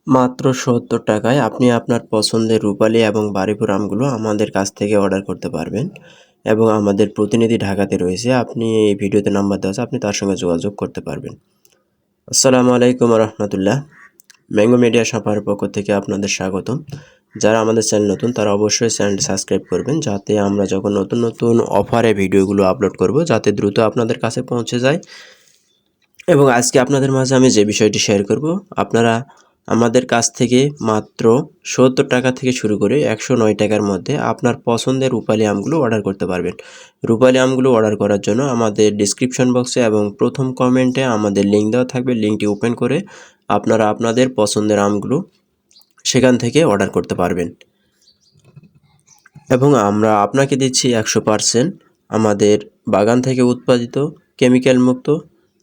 মাত্র ৭০ টাকায় আপনি আপনার পছন্দের রূপালী এবং বারিপুর আমগুলো আমাদের কাছ থেকে অর্ডার করতে পারবেন এবং আমাদের প্রতিনিধি ঢাকাতে রয়েছে। আপনি এই ভিডিওতে নাম্বার দেওয়া আছে, আপনি তার সঙ্গে যোগাযোগ করতে পারবেন। আসসালামু আলাইকুম রহমতুল্লাহ। ম্যাঙ্গো মিডিয়া শাখার পক্ষ থেকে আপনাদের স্বাগতম। যারা আমাদের চ্যানেল নতুন তারা অবশ্যই চ্যানেলটি সাবস্ক্রাইব করবেন, যাতে আমরা যখন নতুন নতুন অফারে ভিডিওগুলো আপলোড করব যাতে দ্রুত আপনাদের কাছে পৌঁছে যায়। এবং আজকে আপনাদের মাঝে আমি যে বিষয়টি শেয়ার করব, আপনারা আমাদের কাছ থেকে মাত্র ৭০ টাকা থেকে শুরু করে ১০৯ টাকার মধ্যে আপনার পছন্দের রূপালী আমগুলো অর্ডার করতে পারবেন। রূপালী আমগুলো অর্ডার করার জন্য আমাদের ডিসক্রিপশন বক্সে এবং প্রথম কমেন্টে আমাদের লিঙ্ক দেওয়া থাকবে। লিঙ্কটি ওপেন করে আপনারা আপনাদের পছন্দের আমগুলো সেখান থেকে অর্ডার করতে পারবেন এবং আমরা আপনাকে দিচ্ছি ১০০% আমাদের বাগান থেকে উৎপাদিত কেমিক্যাল মুক্ত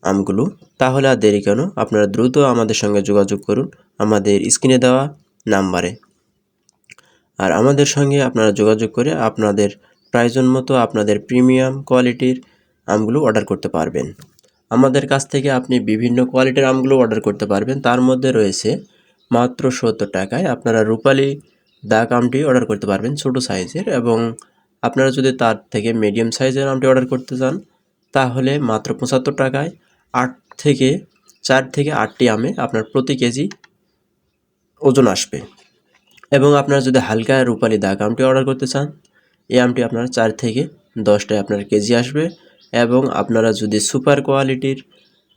আমগুলো। তাহলে আর দেরি কেন, আপনারা দ্রুত আমাদের সঙ্গে যোগাযোগ করুন আমাদের স্ক্রিনে দেওয়া নাম্বারে। আর আমাদের সঙ্গে আপনারা যোগাযোগ করে আপনাদের প্রয়োজন মতো আপনাদের প্রিমিয়াম কোয়ালিটির আমগুলো অর্ডার করতে পারবেন। আমাদের কাছ থেকে আপনি বিভিন্ন কোয়ালিটির আমগুলো অর্ডার করতে পারবেন। তার মধ্যে রয়েছে মাত্র ৭০ টাকায় আপনারা রূপালী দাগ আমটি অর্ডার করতে পারবেন ছোটো সাইজের, এবং আপনারা যদি তার থেকে মিডিয়াম সাইজের আমটি অর্ডার করতে চান তাহলে মাত্র ৭৫ টাকায় 4 থেকে 8টি আমে আপনার প্রতি কেজি ওজন আসবে। এবং আপনারা যদি হালকা রূপালী দাগ আমটি অর্ডার করতে চান, এই আমটি আপনার 4 থেকে 10টায় আপনার কেজি আসবে। এবং আপনারা যদি সুপার কোয়ালিটির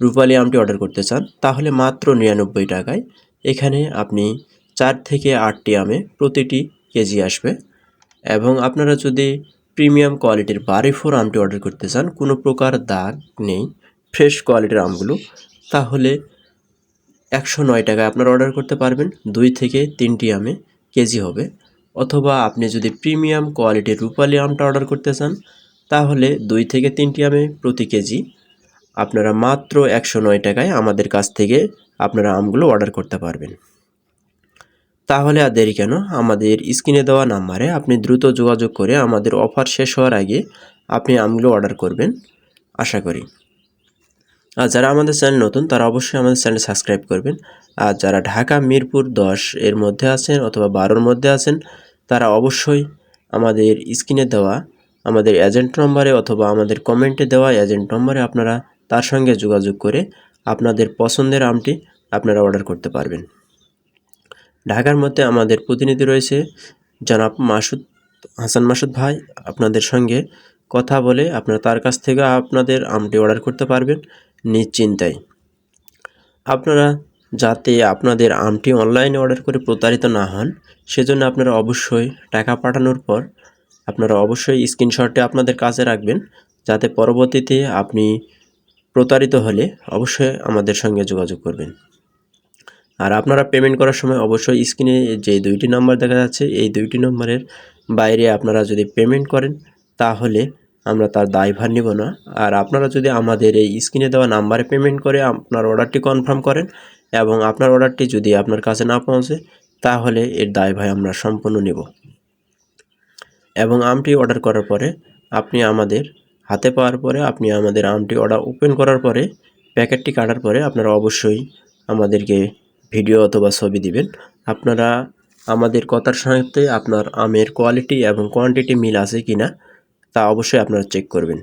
রূপালী আমটি অর্ডার করতে চান তাহলে মাত্র 99 টাকায় এখানে আপনি 4 থেকে 8টি আমে প্রতিটি কেজি আসবে। এবং আপনারা যদি প্রিমিয়াম কোয়ালিটির বারিফোর আমটি অর্ডার করতে চান, কোনো প্রকার দাগ নেই, ফ্রেশ কোয়ালিটির আমগুলো, তাহলে ১০৯ টাকায় আপনারা অর্ডার করতে পারবেন। 2 থেকে 3টি আমে কেজি হবে। অথবা আপনি যদি প্রিমিয়াম কোয়ালিটির রূপালী আমটা অর্ডার করতে চান তাহলে 2 থেকে 3টি আমে প্রতি কেজি আপনারা মাত্র ১০৯ টাকায় আমাদের কাছ থেকে আপনারা আমগুলো অর্ডার করতে পারবেন। তাহলে আর দেরি কেন, আমাদের স্ক্রিনে দেওয়া নাম্বারে আপনি দ্রুত যোগাযোগ করে আমাদের অফার শেষ হওয়ার আগে আপনি আমগুলো অর্ডার করবেন আশা করি। আর যারা আমাদের চ্যানেল নতুন তারা অবশ্যই আমাদের চ্যানেল সাবস্ক্রাইব করবেন। আর যারা ঢাকা মিরপুর 10 এর মধ্যে আছেন অথবা 12-র মধ্যে আছেন তারা অবশ্যই আমাদের স্ক্রিনে দেওয়া আমাদের এজেন্ট নম্বরে অথবা আমাদের কমেন্টে দেওয়া এজেন্ট নম্বরে আপনারা তার সঙ্গে যোগাযোগ করে আপনাদের পছন্দের আমটি আপনারা অর্ডার করতে পারবেন। ঢাকার মধ্যে আমাদের প্রতিনিধি রয়েছে জনাব হাসান মাসুদ ভাই, আপনাদের সঙ্গে কথা বলে আপনারা তার কাছ থেকে আপনাদের আমটি অর্ডার করতে পারবেন নিশ্চিন্তায়। আপনারা যাতে আপনাদের আমটি অনলাইনে অর্ডার করে প্রতারিত না হন সেজন্য আপনারা অবশ্যই টাকা পাঠানোর পর আপনারা অবশ্যই স্ক্রিনশটটি আপনাদের কাছে রাখবেন, যাতে পরবর্তীতে আপনি প্রতারিত হলে অবশ্যই আমাদের সঙ্গে যোগাযোগ করবেন। আর আপনারা পেমেন্ট করার সময় অবশ্যই স্ক্রিনে যে 2টি নম্বর দেখা যাচ্ছে এই 2টি নম্বরের বাইরে আপনারা যদি পেমেন্ট করেন তাহলে আমরা তার দায়ভার নিব না। আর আপনারা যদি আমাদের এই স্ক্রিনে দেওয়া নাম্বারে পেমেন্ট করে আপনার অর্ডারটি কনফার্ম করেন এবং আপনার অর্ডারটি যদি আপনার কাছে না পৌঁছে তাহলে এর দায়ভার আমরা সম্পূর্ণ নেব। এবং আমটি অর্ডার করার পরে আপনি আমাদের হাতে পাওয়ার পরে আপনি আমাদের আমটি অর্ডার ওপেন করার পরে প্যাকেটটি কাটার পরে আপনারা অবশ্যই আমাদেরকে ভিডিও অথবা ছবি দিবেন। আপনারা আমাদের কথার সাথে আপনার আমের কোয়ালিটি এবং কোয়ান্টিটি মিল আছে কিনা তা অবশ্যই আপনারা চেক করবেন।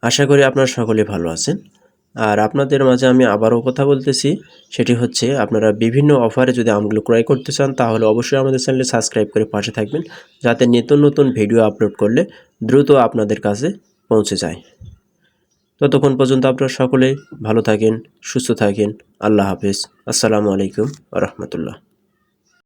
আশা করি আপনারা সকলে ভালো আছেন। আর আপনাদের মাঝে আমি আবারও কথা বলতেছি, সেটি হচ্ছে আপনারা বিভিন্ন অফারে যদি আমগুলো ক্রয় করতে চান তাহলে অবশ্যই আমাদের চ্যানেলে সাবস্ক্রাইব করে পাশে থাকবেন, যাতে নতুন নতুন ভিডিও আপলোড করলে দ্রুত আপনাদের কাছে পৌঁছে যায়। ততক্ষণ পর্যন্ত আপনারা সকলে ভালো থাকেন, সুস্থ থাকেন। আল্লাহ হাফেজ। আসসালামু আলাইকুম ওয়া রাহমাতুল্লাহ।